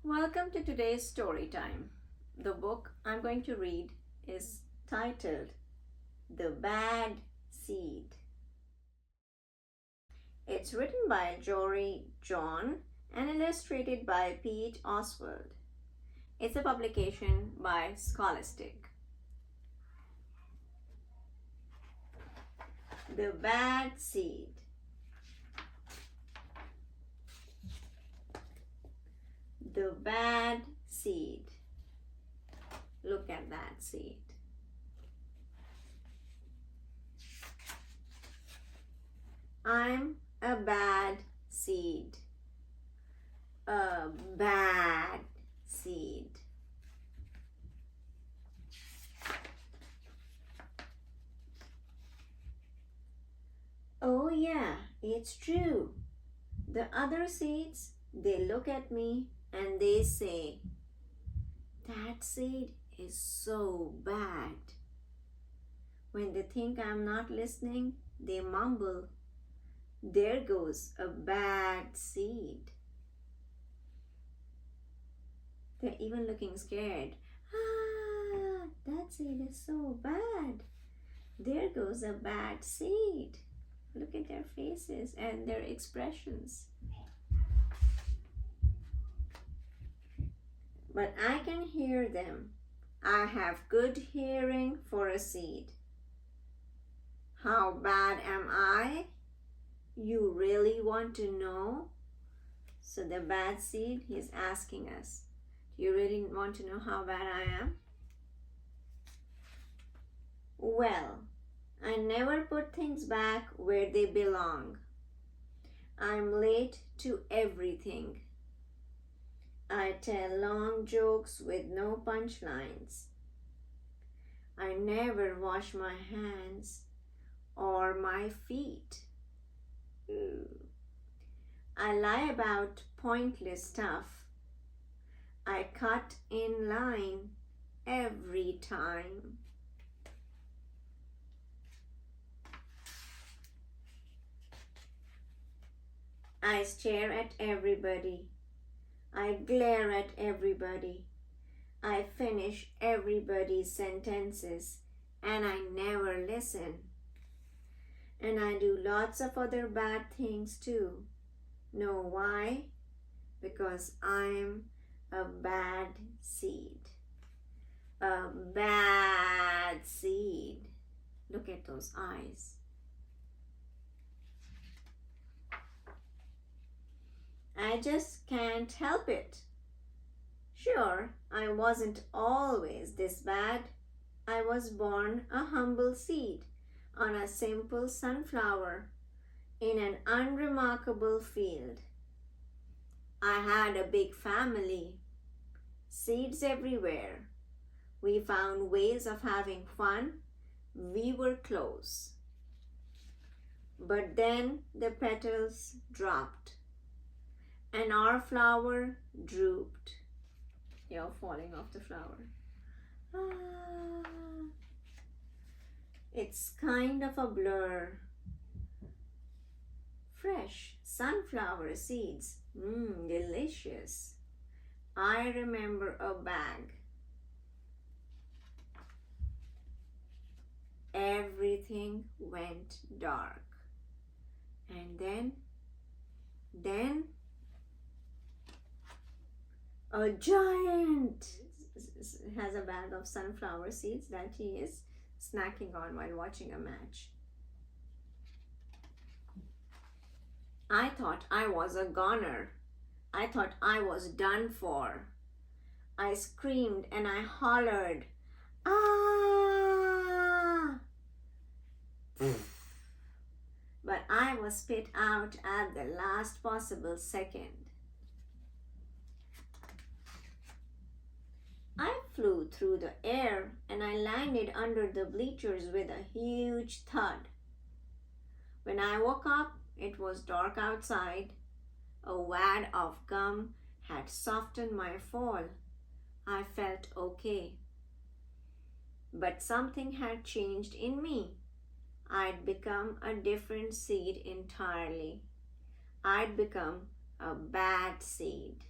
Welcome to today's story time. The book I'm going to read is titled The Bad Seed. It's written by Jory John and illustrated by Pete Oswald. It's a publication by Scholastic. The Bad Seed. The bad seed. Look at that seed. I'm a bad seed. A bad seed. Oh yeah, it's true. The other seeds, they look at me and they say, that seed is so bad. When they think I'm not listening, they mumble, there goes a bad seed. They're even looking scared. That seed is so bad. There goes a bad seed. Look at their faces and their expressions. But I can hear them. I have good hearing for a seed. How bad am I? You really want to know? So the bad seed, he's asking us, do you really want to know how bad I am? Well, I never put things back where they belong. I'm late to everything. I tell long jokes with no punchlines. I never wash my hands or my feet. I lie about pointless stuff. I cut in line every time. I stare at everybody. I glare at everybody. I finish everybody's sentences and I never listen. And I do lots of other bad things too. Know why? Because I'm a bad seed. A bad seed. Look at those eyes. I just can't help it. Sure, I wasn't always this bad. I was born a humble seed on a simple sunflower in an unremarkable field. I had a big family, seeds everywhere. We found ways of having fun. We were close. But then the petals dropped and our flower drooped. You're falling off the flower. It's kind of a blur. Fresh sunflower seeds. Delicious. I remember a bag. Everything went dark. And then a giant has a bag of sunflower seeds that he is snacking on while watching a match. I thought I was a goner. I thought I was done for. I screamed and I hollered, ah! But I was spit out at the last possible second. I flew through the air and I landed under the bleachers with a huge thud. When I woke up, it was dark outside. A wad of gum had softened my fall. I felt okay. But something had changed in me. I'd become a different seed entirely. I'd become a bad seed.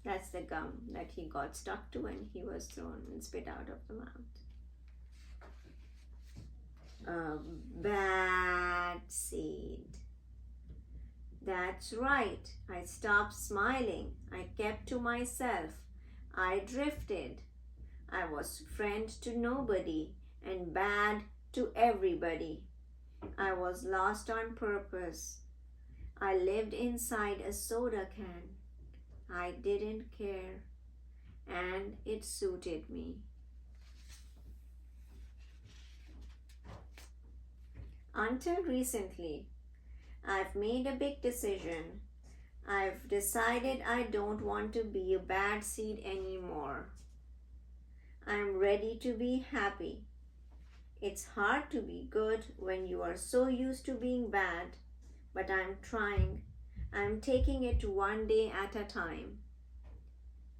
That's the gum that he got stuck to and he was thrown and spit out of the mouth. A bad seed. That's right. I stopped smiling. I kept to myself. I drifted. I was friend to nobody and bad to everybody. I was lost on purpose. I lived inside a soda can. I didn't care, and it suited me. Until recently, I've made a big decision. I've decided I don't want to be a bad seed anymore. I'm ready to be happy. It's hard to be good when you are so used to being bad, but I'm trying. I'm taking it one day at a time.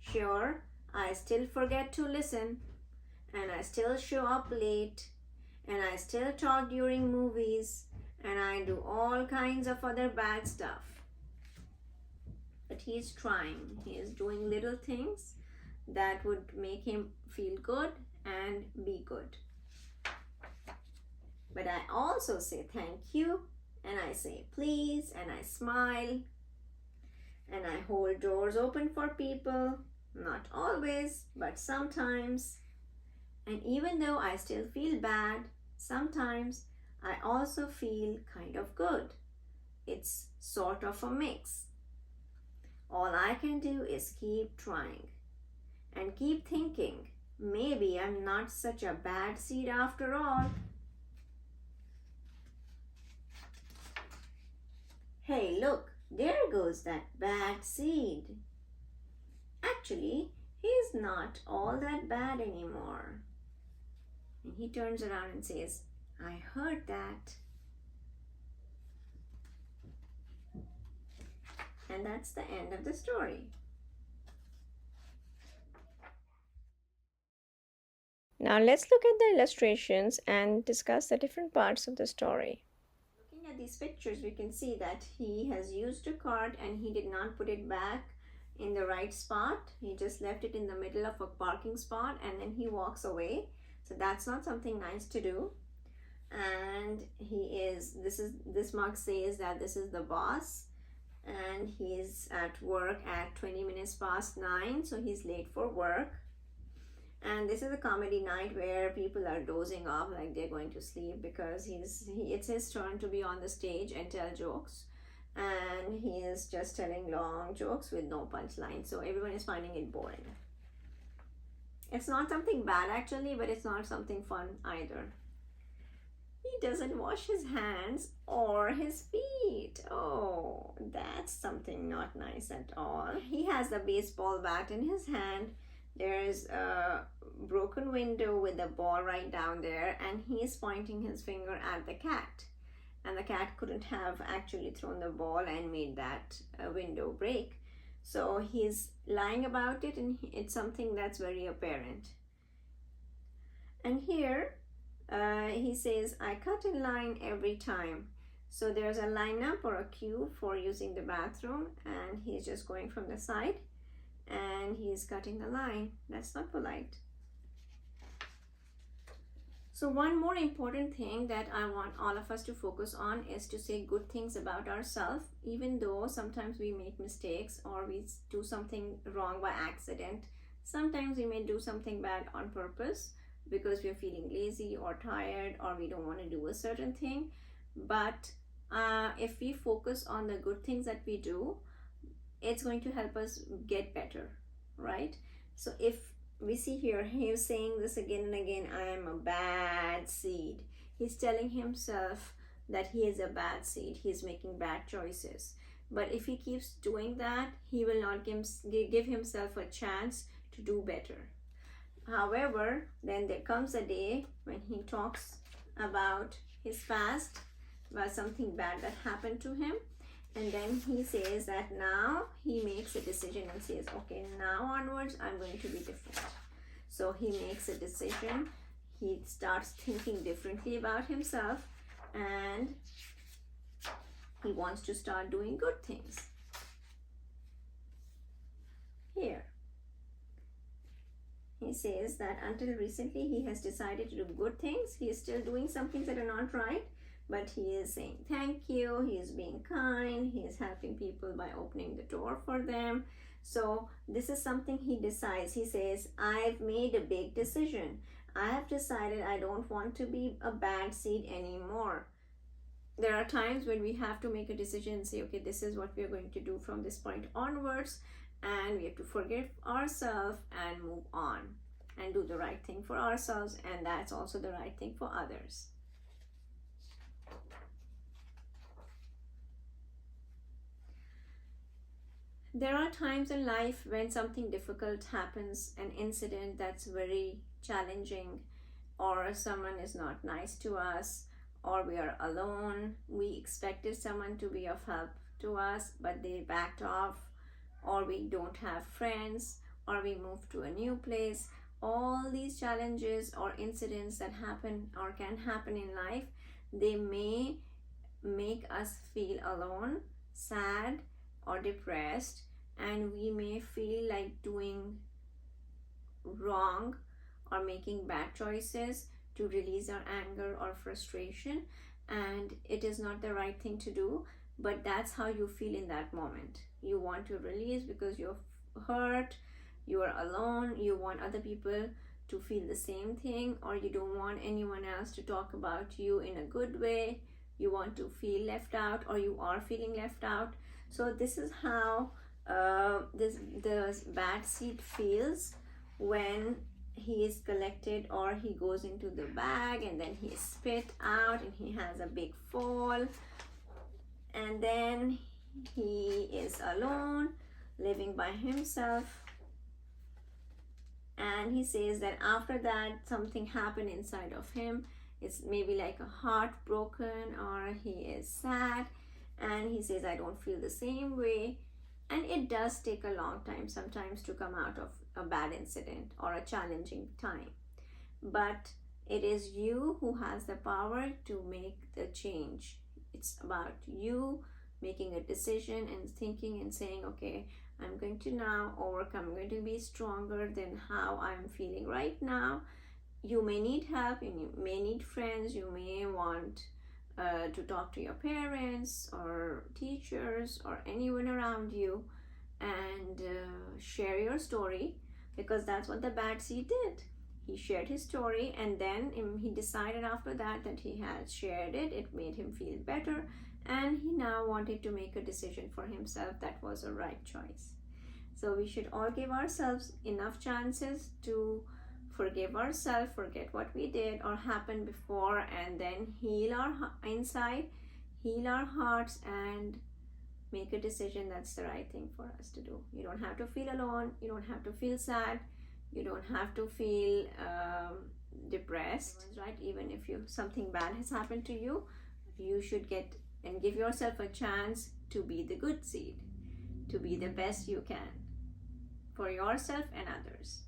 Sure, I still forget to listen, and I still show up late, and I still talk during movies, and I do all kinds of other bad stuff. But he's trying. He is doing little things that would make him feel good and be good. But I also say thank you, and I say please, and I smile, and I hold doors open for people. Not always, but sometimes. And even though I still feel bad, sometimes I also feel kind of good. It's sort of a mix. All I can do is keep trying and keep thinking, maybe I'm not such a bad seed after all. Hey, look, there goes that bad seed. Actually, he's not all that bad anymore. And he turns around and says, I heard that. And that's the end of the story. Now let's look at the illustrations and discuss the different parts of the story. Looking at these pictures, we can see that he has used a card and he did not put it back in the right spot. He just left it in the middle of a parking spot and then he walks away. So that's not something nice to do. And this mug says that this is the boss and he's at work at 20 minutes past 9, so he's late for work. And this is a comedy night where people are dozing off like they're going to sleep because it's his turn to be on the stage and tell jokes, and he is just telling long jokes with no punchline, so everyone is finding it boring. It's not something bad actually, but it's not something fun either. He doesn't wash his hands or his feet. Oh, that's something not nice at all. He has a baseball bat in his hand. There's a broken window with a ball right down there, and he's pointing his finger at the cat. And the cat couldn't have actually thrown the ball and made that window break. So he's lying about it, and it's something that's very apparent. And here he says, I cut in line every time. So there's a lineup or a queue for using the bathroom, and he's just going from the side and he's cutting the line. That's not polite. So one more important thing that I want all of us to focus on is to say good things about ourselves, even though sometimes we make mistakes or we do something wrong by accident. Sometimes we may do something bad on purpose because we're feeling lazy or tired or we don't want to do a certain thing. But if we focus on the good things that we do, it's going to help us get better, right? So if we see here, he's saying this again and again, I am a bad seed. He's telling himself that he is a bad seed. He's making bad choices. But if he keeps doing that, he will not give himself a chance to do better. However, then there comes a day when he talks about his past, about something bad that happened to him. And then he says that now he makes a decision and says, okay, now onwards, I'm going to be different. So he makes a decision. He starts thinking differently about himself and he wants to start doing good things. Here, He says that until recently he has decided to do good things. He is still doing some things that are not right, but he is saying thank you, he is being kind, he is helping people by opening the door for them. So this is something he decides. He says, I've made a big decision. I have decided I don't want to be a bad seed anymore. There are times when we have to make a decision and say, okay, this is what we are going to do from this point onwards, and we have to forgive ourselves and move on and do the right thing for ourselves, and that's also the right thing for others. There are times in life when something difficult happens, an incident that's very challenging, or someone is not nice to us, or we are alone. We expected someone to be of help to us, but they backed off, or we don't have friends, or we move to a new place. All these challenges or incidents that happen or can happen in life, they may make us feel alone, sad, or depressed, and we may feel like doing wrong or making bad choices to release our anger or frustration, and it is not the right thing to do, but that's how you feel in that moment. You want to release because you're hurt, you are alone, you want other people to feel the same thing, or you don't want anyone else to talk about you in a good way. You want to feel left out, or you are feeling left out. So this is how the bad seed feels when he is collected, or he goes into the bag and then he is spit out and he has a big fall, and then he is alone, living by himself. And he says that after that something happened inside of him. It's maybe like a heart broken, or he is sad, and he says, I don't feel the same way. And it does take a long time sometimes to come out of a bad incident or a challenging time, but it is you who has the power to make the change. It's about you making a decision and thinking and saying, okay, I'm going to now overcome, I'm going to be stronger than how I'm feeling right now. You may need help, you may need friends, you may want to talk to your parents or teachers or anyone around you, and share your story, because that's what the bad seed did. He shared his story, and then he decided after that that he had shared it, it made him feel better, and he now wanted to make a decision for himself that was a right choice. So we should all give ourselves enough chances to forgive ourselves, forget what we did or happened before, and then heal our inside, heal our hearts, and make a decision that's the right thing for us to do. You don't have to feel alone, you don't have to feel sad, you don't have to feel depressed, right? Even if something bad has happened to you, you should get and give yourself a chance to be the good seed, to be the best you can for yourself and others.